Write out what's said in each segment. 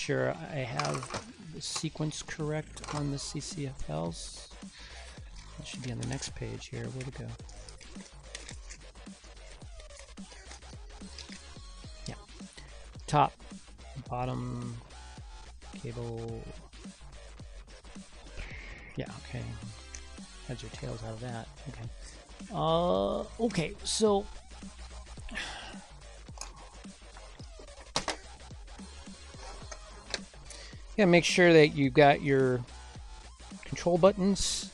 sure I have the sequence correct on the CCFLs. It should be on the next page here. Where'd it go? Yeah. Top, bottom, cable. Yeah, okay. Heads or tails out of that. Okay. Okay, so yeah, make sure that you've got your control buttons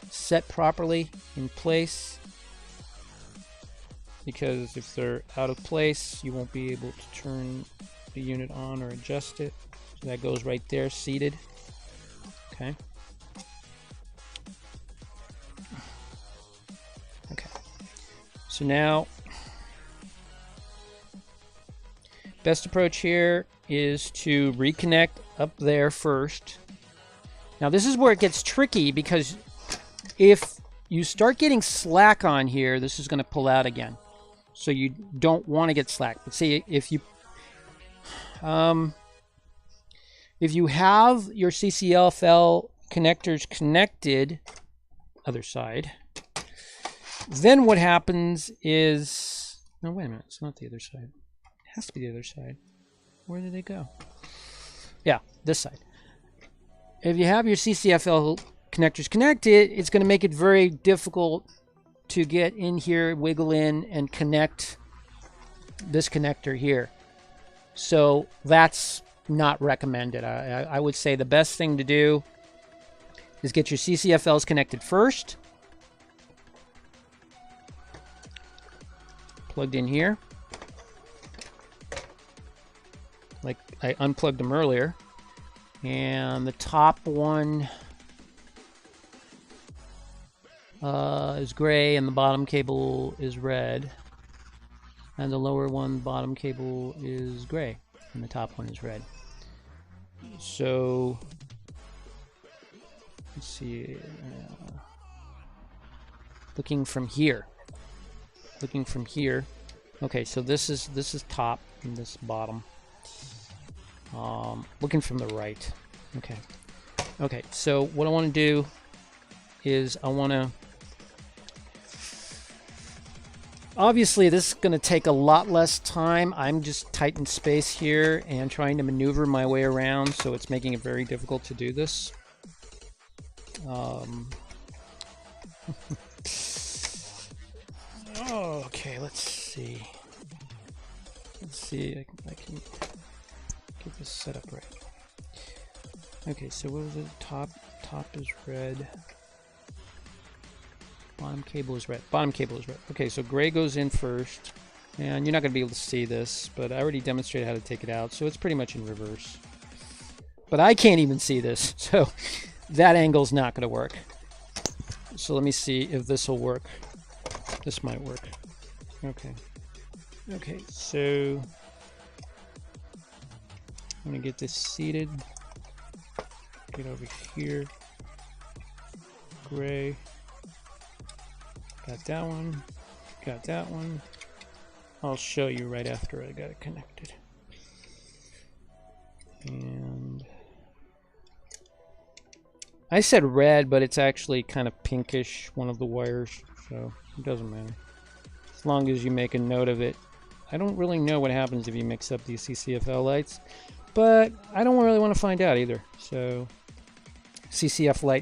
set properly in place, because if they're out of place, you won't be able to turn the unit on or adjust it. So that goes right there, seated. Okay. Okay. So now, best approach here is to reconnect up there first. Now this is where it gets tricky, because if you start getting slack on here, this is going to pull out again. So you don't want to get slack. But see, if you have your CCFL connectors connected, other side, then what happens is, no, wait a minute, it's not the other side. It has to be the other side. Where did they go? Yeah, this side. If you have your CCFL connectors connected, it's going to make it very difficult to get in here, wiggle in, and connect this connector here. So that's not recommended. I would say the best thing to do is get your CCFLs connected first. Plugged in here. Like I unplugged them earlier. And the top one is gray and the bottom cable is red. And the lower one, bottom cable, is gray and the top one is red. So let's see. Looking from here. Looking from here. Okay, so this is top and this bottom. Looking from the right. Okay. Okay, so what I want to do is I want to... Obviously, this is going to take a lot less time. I'm just tight in space here and trying to maneuver my way around, so it's making it very difficult to do this. Okay, let's see. Let's see. I can get this set up right. Okay, so what was it? Top is red. Bottom cable is red. Bottom cable is red. Okay, so gray goes in first. And you're not going to be able to see this, but I already demonstrated how to take it out, so it's pretty much in reverse. But I can't even see this, so that angle's not going to work. So let me see if this will work. This might work. Okay. Okay, so I'm going to get this seated. Get over here. Gray. Got that one. Got that one. I'll show you right after I got it connected. And I said red, but it's actually kind of pinkish, one of the wires, so it doesn't matter. As long as you make a note of it. I don't really know what happens if you mix up these CCFL lights, but I don't really want to find out either. So CCFL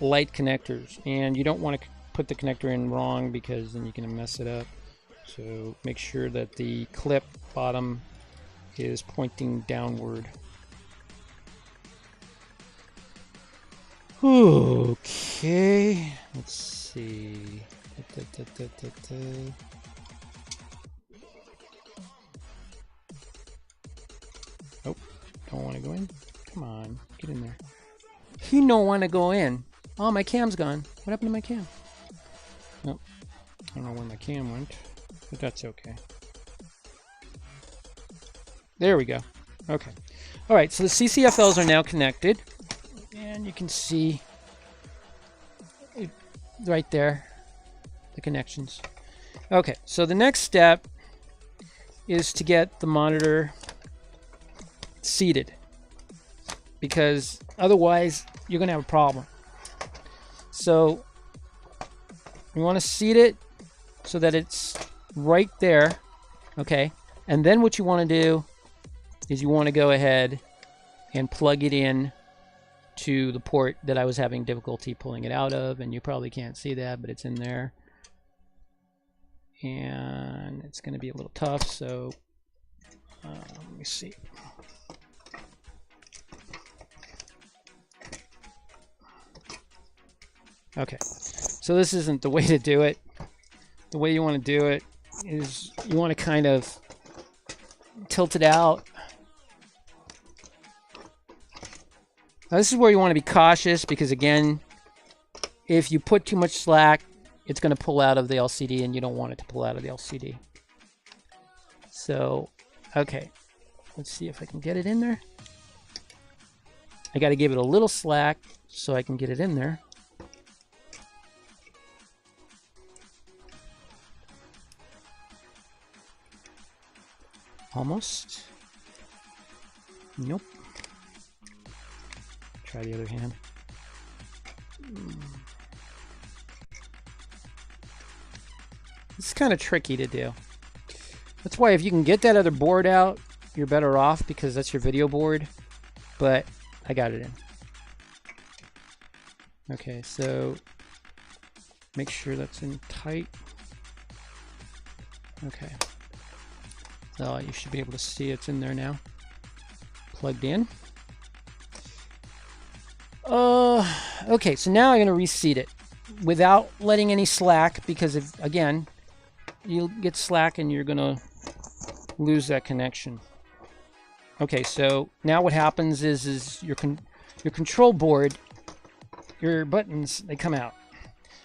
light connectors, and you don't want to put the connector in wrong because then you can mess it up. So make sure that the clip bottom is pointing downward. Okay, let's see. Oh, don't want to go in? Come on, get in there. You don't want to go in. Oh, my cam's gone. What happened to my cam? Oh, I don't know where my cam went, but that's okay. There we go. Okay. All right, so the CCFLs are now connected. And you can see it right there, the connections. Okay, so the next step is to get the monitor seated, because otherwise you're going to have a problem. So you want to seat it so that it's right there, okay? And then what you want to do is you want to go ahead and plug it in to the port that I was having difficulty pulling it out of, and you probably can't see that, but it's in there. And it's going to be a little tough, so let me see. Okay, so this isn't the way to do it. The way you want to do it is you want to kind of tilt it out. Now, this is where you want to be cautious, because again, if you put too much slack, it's going to pull out of the LCD, and you don't want it to pull out of the LCD. So, okay, let's see if I can get it in there. I got to give it a little slack so I can get it in there. Almost. Nope. Try the other hand. It's kind of tricky to do. That's why if you can get that other board out, you're better off, because that's your video board. But I got it in. Okay, so make sure that's in tight. Okay. So you should be able to see it's in there now. Plugged in. Okay, so now I'm going to reseat it without letting any slack, because if, again, you'll get slack and you're going to lose that connection. Okay, so now what happens is your control board, your buttons, they come out.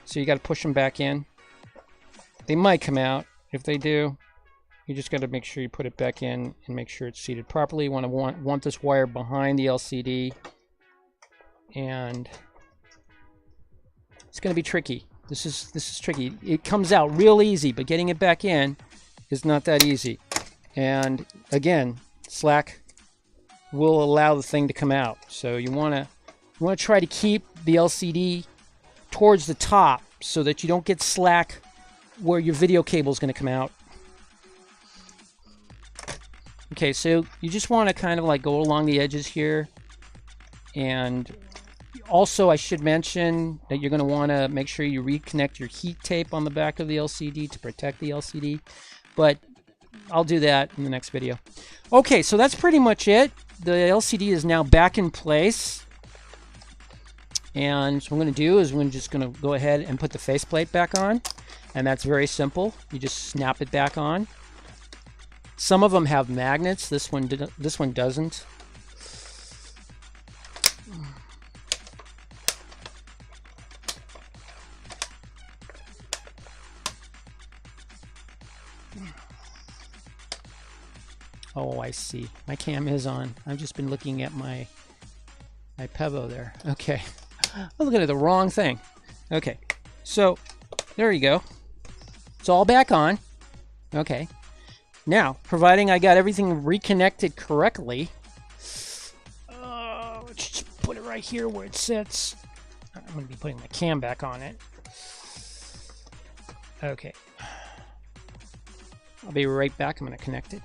So you got to push them back in. They might come out. If they do, you just got to make sure you put it back in and make sure it's seated properly. You want this wire behind the LCD, and it's going to be tricky. This is tricky. It comes out real easy, but getting it back in is not that easy. And again, slack will allow the thing to come out. So you want to try to keep the LCD towards the top so that you don't get slack where your video cable is going to come out. Okay, so you just want to kind of like go along the edges here. And also, I should mention that you're going to want to make sure you reconnect your heat tape on the back of the LCD to protect the LCD. But I'll do that in the next video. Okay, so that's pretty much it. The LCD is now back in place. And so what I'm going to do is we're just going to go ahead and put the faceplate back on. And that's very simple. You just snap it back on. Some of them have magnets. This one doesn't. Oh, I see. My cam is on. I've just been looking at my Pevo there. Okay. I'm looking at the wrong thing. Okay. So, there you go. It's all back on. Okay. Now, providing I got everything reconnected correctly, let's just put it right here where it sits. I'm going to be putting my cam back on it. Okay. I'll be right back. I'm going to connect it.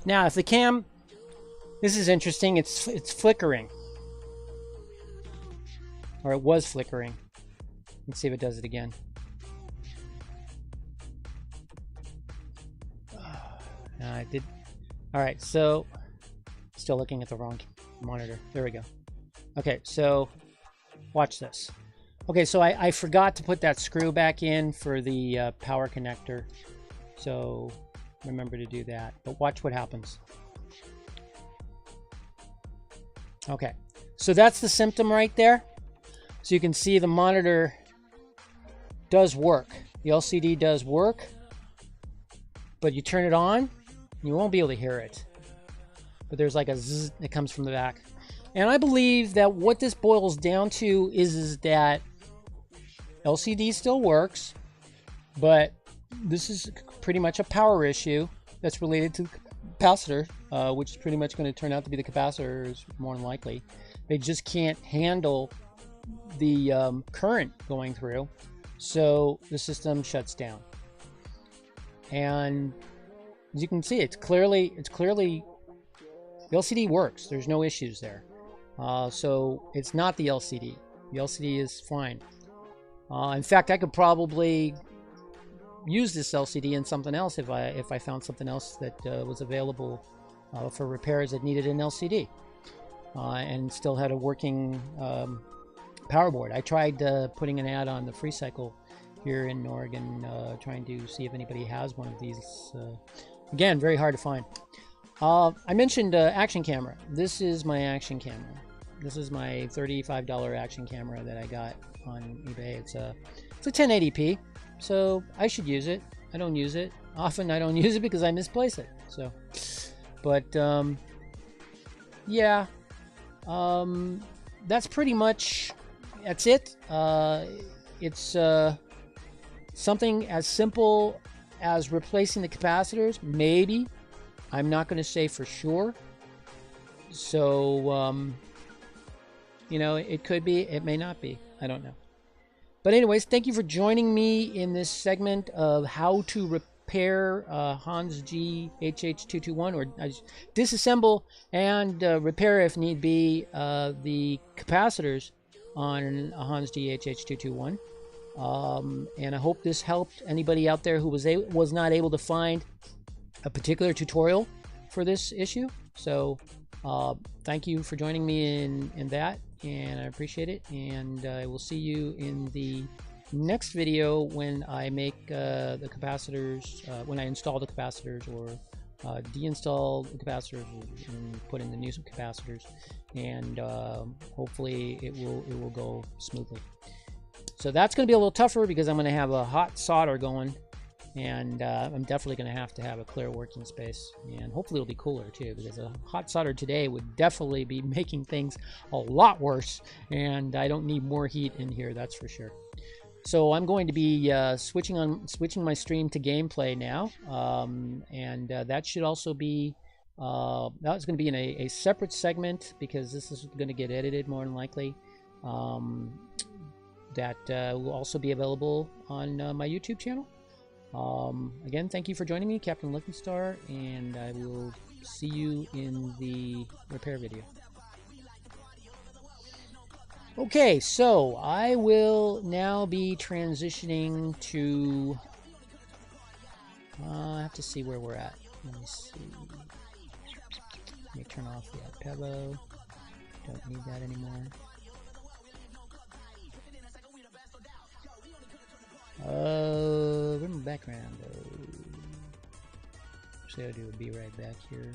Now, if the cam, this is interesting. It's flickering, or it was flickering. Let's see if it does it again. I did. All right, so still looking at the wrong monitor. There we go. Okay, so watch this. Okay, so I forgot to put that screw back in for the power connector. So remember to do that. But watch what happens. Okay, so that's the symptom right there. So you can see the monitor does work. The LCD does work. But you turn it on, you won't be able to hear it. But there's like a zzz that comes from the back. And I believe that what this boils down to is that LCD still works, but this is pretty much a power issue that's related to the capacitor, which is pretty much going to turn out to be the capacitors more than likely. They just can't handle the current going through, so the system shuts down. And as you can see, it's clearly the LCD works. There's no issues there. So it's not the LCD. The LCD is fine. In fact, I could probably use this LCD in something else if I found something else that was available for repairs that needed an LCD and still had a working power board. I tried putting an ad on the Free Cycle here in Oregon, trying to see if anybody has one of these. Again, very hard to find. I mentioned action camera. This is my action camera. This is my $35 action camera that I got on eBay. It's a 1080p, so I should use it. I don't use it often. I don't use it because I misplace it. So, but yeah, that's pretty much that's it. It's something as simple as replacing the capacitors, maybe. I'm not going to say for sure. So, you know, it could be, it may not be. I don't know. But anyways, thank you for joining me in this segment of how to repair Hans G HH221, or disassemble and repair, if need be, the capacitors on a Hans G HH221. And I hope this helped anybody out there who was not able to find a particular tutorial for this issue. So thank you for joining me in that, and I appreciate it. And I will see you in the next video when I make the capacitors, when I install the capacitors, or deinstall the capacitors and put in the new capacitors, and hopefully it will go smoothly. So that's going to be a little tougher because I'm going to have a hot solder going, and I'm definitely going to have a clear working space, and hopefully it'll be cooler too, because a hot solder today would definitely be making things a lot worse, and I don't need more heat in here, that's for sure. So I'm going to be switching my stream to gameplay now, and that should also be that's going to be in a separate segment, because this is going to get edited more than likely. That will also be available on my YouTube channel. Again, thank you for joining me, Captain Lucky Star, and I will see you in the repair video. Okay, so I will now be transitioning to... I have to see where we're at. Let me see. Let me turn off the Pebo. Don't need that anymore. Where's my background? Actually, I'll do a be right back here.